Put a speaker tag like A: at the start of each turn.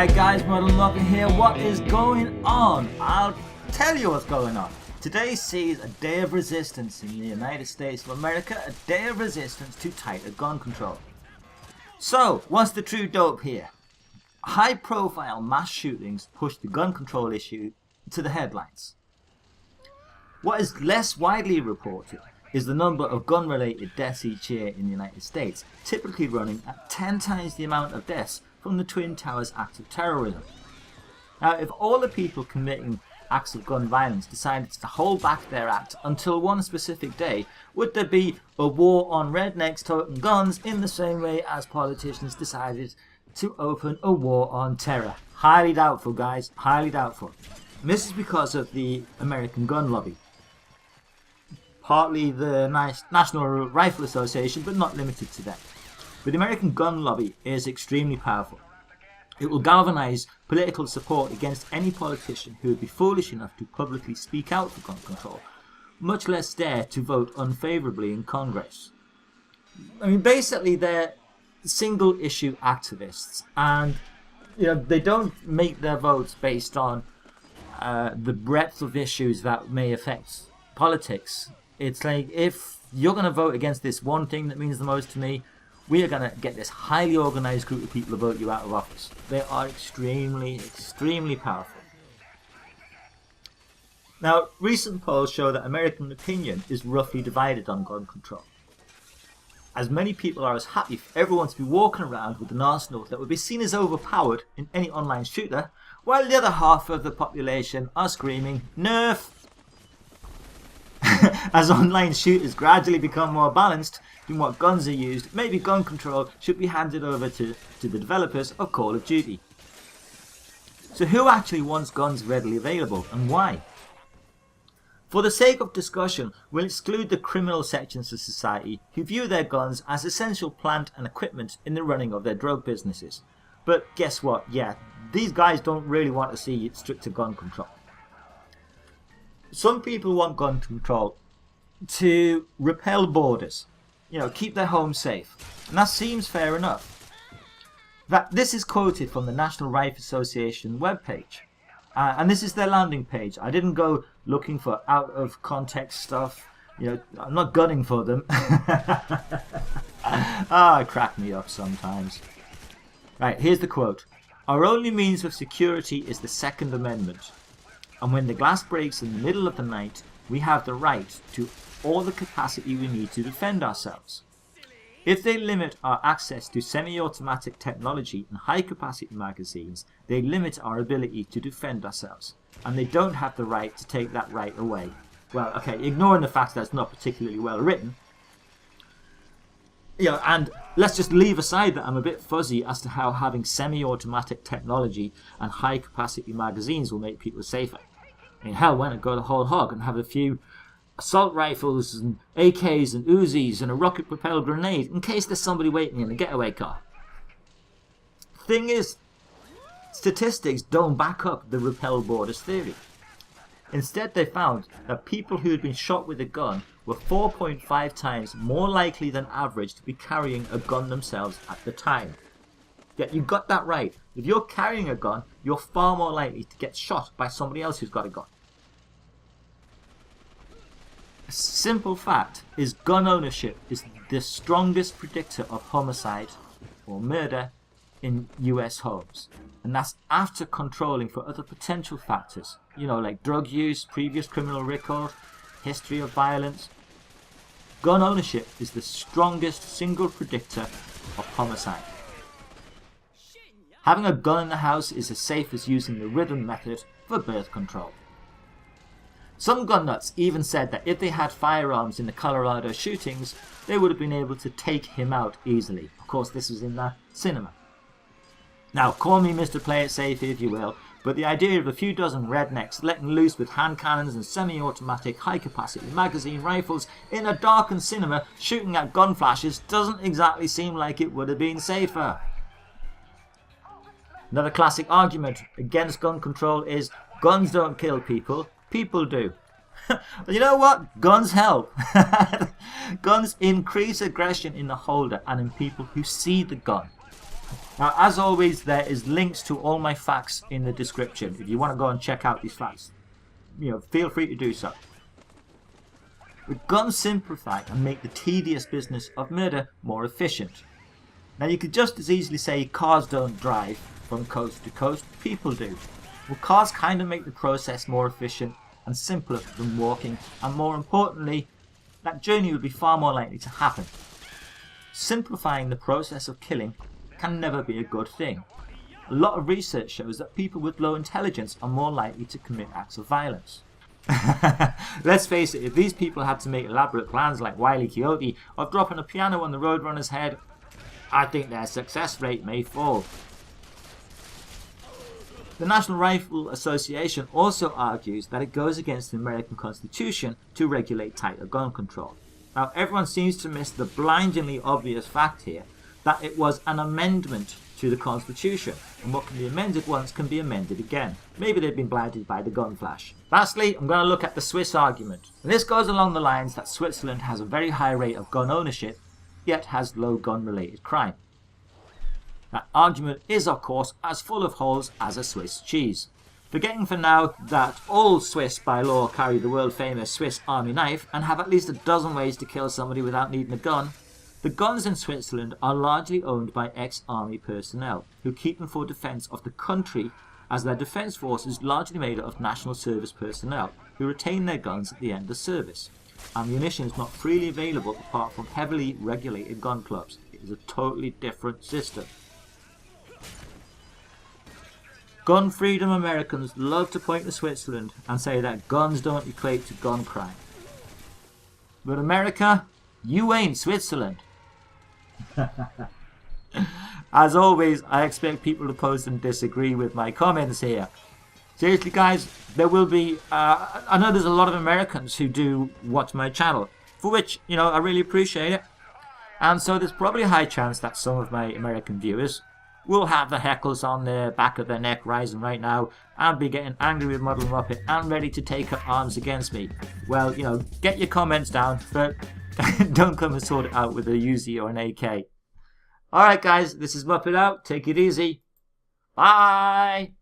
A: Alright guys, Modern Locker here. What is going on? I'll tell you what's going on. Today sees a day of resistance in the United States of America, a day of resistance to tighter gun control. So, what's the true dope here? High profile mass shootings push the gun control issue to the headlines. What is less widely reported is the number of gun related deaths each year in the United States, typically running at 10 times the amount of deaths from the Twin Towers act of terrorism. Now, if all the people committing acts of gun violence decided to hold back their act until one specific day, would there be a war on rednecks toting guns in the same way as politicians decided to open a war on terror? Highly doubtful, guys, highly doubtful. And this is because of the American gun lobby. Partly the National Rifle Association, but not limited to them. But the American gun lobby is extremely powerful. It will galvanise political support against any politician who would be foolish enough to publicly speak out for gun control, much less dare to vote unfavourably in Congress. I mean, basically they're single issue activists, and they don't make their votes based on the breadth of issues that may affect politics. It's like, if you're going to vote against this one thing that means the most to me, we are going to get this highly organised group of people to vote you out of office. They are extremely, extremely powerful. Now, recent polls show that American opinion is roughly divided on gun control. As many people are as happy for everyone to be walking around with an arsenal that would be seen as overpowered in any online shooter, while the other half of the population are screaming, "Nerf!" As online shooters gradually become more balanced in what guns are used, maybe gun control should be handed over to the developers of Call of Duty. So who actually wants guns readily available, and why? For the sake of discussion, we'll exclude the criminal sections of society who view their guns as essential plant and equipment in the running of their drug businesses. But guess what? Yeah, these guys don't really want to see stricter gun control. Some people want gun control to repel borders, keep their homes safe, and that seems fair enough. This is quoted from the National Rifle Association webpage, and this is their landing page. I didn't go looking for out of context stuff. I'm not gunning for them. It cracked me up sometimes. Right, here's the quote. "Our only means of security is the Second Amendment. And when the glass breaks in the middle of the night, we have the right to all the capacity we need to defend ourselves. If they limit our access to semi-automatic technology and high-capacity magazines, they limit our ability to defend ourselves. And they don't have the right to take that right away." Well, okay, ignoring the fact that it's not particularly well written. And let's just leave aside that I'm a bit fuzzy as to how having semi-automatic technology and high-capacity magazines will make people safer. I mean, hell, why not go the whole hog and have a few assault rifles and AKs and Uzis and a rocket-propelled grenade in case there's somebody waiting in a getaway car? Thing is, statistics don't back up the repel borders theory. Instead, they found that people who had been shot with a gun were 4.5 times more likely than average to be carrying a gun themselves at the time. Yeah, you got that right. If you're carrying a gun, you're far more likely to get shot by somebody else who's got a gun. A simple fact is gun ownership is the strongest predictor of homicide or murder in US homes. And that's after controlling for other potential factors, like drug use, previous criminal record, history of violence. Gun ownership is the strongest single predictor of homicide. Having a gun in the house is as safe as using the rhythm method for birth control. Some gun nuts even said that if they had firearms in the Colorado shootings, they would have been able to take him out easily. Of course, this was in the cinema. Now, call me Mr. Play It Safe if you will, but the idea of a few dozen rednecks letting loose with hand cannons and semi-automatic high-capacity magazine rifles in a darkened cinema shooting at gun flashes doesn't exactly seem like it would have been safer. Another classic argument against gun control is guns don't kill people, people do. But you know what? Guns help. Guns increase aggression in the holder and in people who see the gun. Now, as always, there is links to all my facts in the description. If you want to go and check out these facts, feel free to do so. But guns simplify and make the tedious business of murder more efficient. Now, you could just as easily say cars don't drive from coast to coast. People do. Well, cars kind of make the process more efficient and simpler than walking, and more importantly, that journey would be far more likely to happen. Simplifying the process of killing can never be a good thing. A lot of research shows that people with low intelligence are more likely to commit acts of violence. Let's face it, if these people had to make elaborate plans like Wile E. Coyote of dropping a piano on the Roadrunner's head, I think their success rate may fall. The National Rifle Association also argues that it goes against the American Constitution to regulate tighter gun control. Now, everyone seems to miss the blindingly obvious fact here that it was an amendment to the Constitution, and what can be amended once can be amended again. Maybe they've been blinded by the gun flash. Lastly, I'm going to look at the Swiss argument. And this goes along the lines that Switzerland has a very high rate of gun ownership, yet has low gun-related crime. That argument is, of course, as full of holes as a Swiss cheese. Forgetting for now that all Swiss by law carry the world-famous Swiss Army knife and have at least a dozen ways to kill somebody without needing a gun, the guns in Switzerland are largely owned by ex-army personnel who keep them for defence of the country, as their defence force is largely made up of national service personnel who retain their guns at the end of service. Ammunition is not freely available apart from heavily regulated gun clubs. It is a totally different system. Gun freedom Americans love to point to Switzerland and say that guns don't equate to gun crime. But America, you ain't Switzerland. As always, I expect people to post and disagree with my comments here. Seriously guys, there will be, I know there's a lot of Americans who do watch my channel, for which, I really appreciate it. And so there's probably a high chance that some of my American viewers will have the heckles on the back of their neck rising right now and be getting angry with Muddle Muppet and ready to take up arms against me. Well, get your comments down, but don't come and sort it out with a Uzi or an AK. Alright guys, this is Muppet out. Take it easy. Bye!